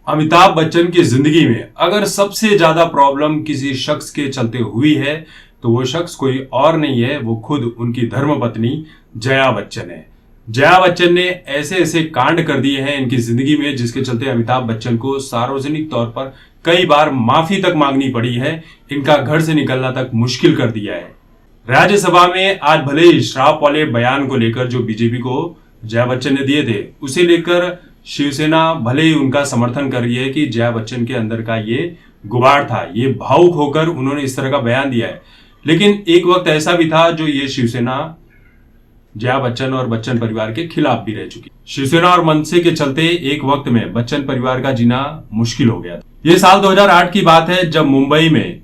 अमिताभ बच्चन की जिंदगी में अगर सबसे ज्यादा प्रॉब्लम किसी शख्स के चलते हुई है तो वो शख्स कोई और नहीं है, वो खुद उनकी धर्मपत्नी जया बच्चन है। जया बच्चन ने ऐसे ऐसे कांड कर दिए हैं इनकी जिंदगी में जिसके चलते अमिताभ बच्चन को सार्वजनिक तौर पर कई बार माफी तक मांगनी पड़ी है। इनका घर से निकलना तक मुश्किल कर दिया है। राज्यसभा में आज भले ही श्राप वाले बयान को लेकर जो बीजेपी को जया बच्चन ने दिए थे उसे लेकर शिवसेना भले ही उनका समर्थन कर रही है कि जया बच्चन के अंदर का ये गुबार था, ये भावुक होकर उन्होंने इस तरह का बयान दिया है। लेकिन एक वक्त ऐसा भी था जो ये शिवसेना जया बच्चन और बच्चन परिवार के खिलाफ भी रह चुकी। शिवसेना और मनसे के चलते एक वक्त में बच्चन परिवार का जीना मुश्किल हो गया था। ये साल 2008 की बात है जब मुंबई में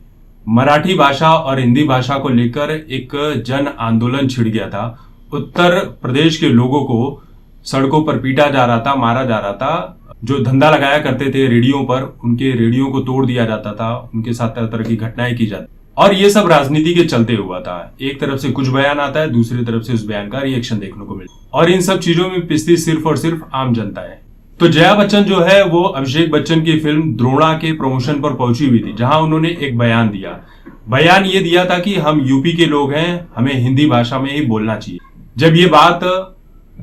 मराठी भाषा और हिंदी भाषा को लेकर एक जन आंदोलन छिड़ गया था। उत्तर प्रदेश के लोगों को सड़कों पर पीटा जा रहा था, मारा जा रहा था। जो धंधा लगाया करते थे रेडियो पर, उनके रेडियो को तोड़ दिया जाता था, उनके साथ तरह तरह की घटनाएं की जाती। और ये सब राजनीति के चलते हुआ था। एक तरफ से कुछ बयान आता है, दूसरी तरफ से उस बयान का रिएक्शन देखने को मिलता और इन सब चीजों में पिसती सिर्फ और सिर्फ आम जनता है। तो जया बच्चन जो है वो अभिषेक बच्चन की फिल्म द्रोणा के प्रमोशन पर पहुंची हुई थी, जहां उन्होंने एक बयान दिया। बयान ये दिया था कि हम यूपी के लोग हैं, हमें हिंदी भाषा में ही बोलना चाहिए। जब ये बात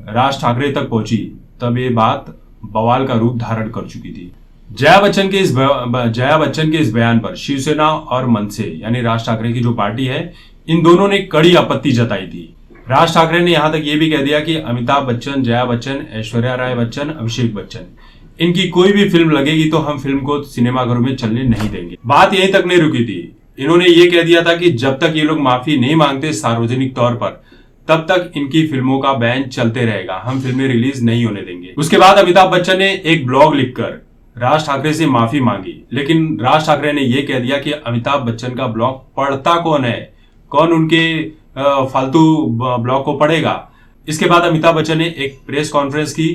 राज ठाकरे तक पहुंची तब ये बात बवाल का रूप धारण कर चुकी थी। जया बच्चन के इस बयान पर शिवसेना और मनसे यानी राज ठाकरे की जो पार्टी है, इन दोनों ने कड़ी आपत्ति जताई थी। राज ठाकरे ने यहां तक ये भी कह दिया कि अमिताभ बच्चन, जया बच्चन, ऐश्वर्या राय बच्चन, अभिषेक बच्चन, इनकी कोई भी फिल्म लगेगी तो हम फिल्म को सिनेमाघरों में चलने नहीं देंगे। बात यहीं तक नहीं रुकी थी। इन्होंने ये कह दिया था कि जब तक ये लोग माफी नहीं मांगते सार्वजनिक तौर पर तब तक इनकी फिल्मों का बैन चलते रहेगा, हम फिल्में रिलीज नहीं होने देंगे। उसके बाद अमिताभ बच्चन ने एक ब्लॉग लिखकर राज ठाकरे से माफी मांगी, लेकिन राज ठाकरे ने यह कह दिया कि अमिताभ बच्चन का ब्लॉग पढ़ता कौन है, कौन उनके फालतू ब्लॉग को पढ़ेगा। इसके बाद अमिताभ बच्चन ने एक प्रेस कॉन्फ्रेंस की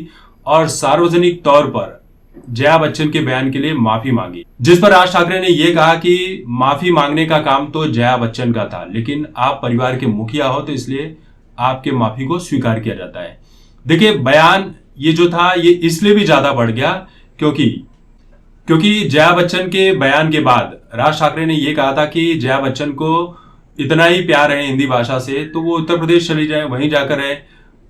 और सार्वजनिक तौर पर जया बच्चन के बयान के लिए माफी मांगी, जिस पर राज ठाकरे ने यह कहा कि माफी मांगने का काम तो जया बच्चन का था, लेकिन आप परिवार के मुखिया हो तो इसलिए आपके माफी को स्वीकार किया जाता है। देखिए, बयान ये जो था ये इसलिए भी ज्यादा बढ़ गया क्योंकि जया बच्चन के बयान के बाद राज ठाकरे ने यह कहा था कि जया बच्चन को इतना ही प्यार है हिंदी भाषा से तो वो उत्तर प्रदेश चली जाए, वहीं जाकर रहे।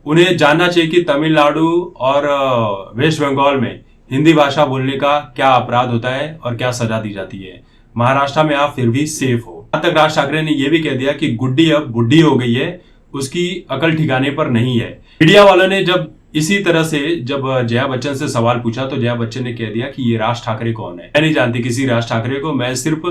उन्हें जानना चाहिए कि तमिलनाडु और वेस्ट बंगाल में हिंदी भाषा बोलने का क्या अपराध होता है और क्या सजा दी जाती है। महाराष्ट्र में आप फिर भी सेफ हो। यहां तक राज ठाकरे ने यह भी कह दिया कि गुड्डी अब बुढ़ी हो गई है, उसकी अकल ठिकाने पर नहीं है। मीडिया वालों ने जब इसी तरह से जब जया बच्चन से सवाल पूछा तो जया बच्चन ने कह दिया कि ये राज ठाकरे कौन है। मैं नहीं जानती किसी राज ठाकरे को, मैं सिर्फ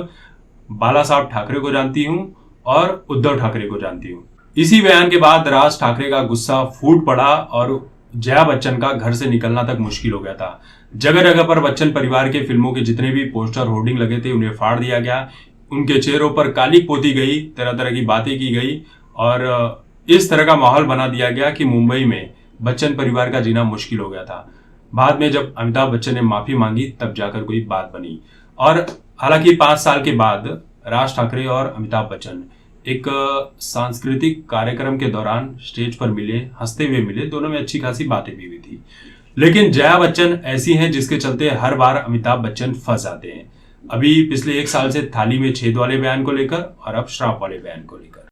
बाला साहब ठाकरे को जानती हूं और उद्धव ठाकरे को जानती हूं। इसी बयान के बाद राज ठाकरे का गुस्सा फूट पड़ा और जया बच्चन का घर से निकलना तक मुश्किल हो गया था। जगह जगह पर बच्चन परिवार के फिल्मों के जितने भी पोस्टर होर्डिंग लगे थे उन्हें फाड़ दिया गया, उनके चेहरों पर कालिक पोती गई, तरह तरह की बातें की गई और इस तरह का माहौल बना दिया गया कि मुंबई में बच्चन परिवार का जीना मुश्किल हो गया था। बाद में जब अमिताभ बच्चन ने माफी मांगी तब जाकर कोई बात बनी। और हालांकि 5 साल के बाद राज ठाकरे और अमिताभ बच्चन एक सांस्कृतिक कार्यक्रम के दौरान स्टेज पर मिले, हंसते हुए मिले, दोनों में अच्छी खासी बातें भी हुई थी। लेकिन जया बच्चन ऐसी हैं जिसके चलते हर बार अमिताभ बच्चन फंस जाते हैं। अभी पिछले 1 साल से थाली में छेद वाले बयान को लेकर और अब श्राप वाले बयान को लेकर।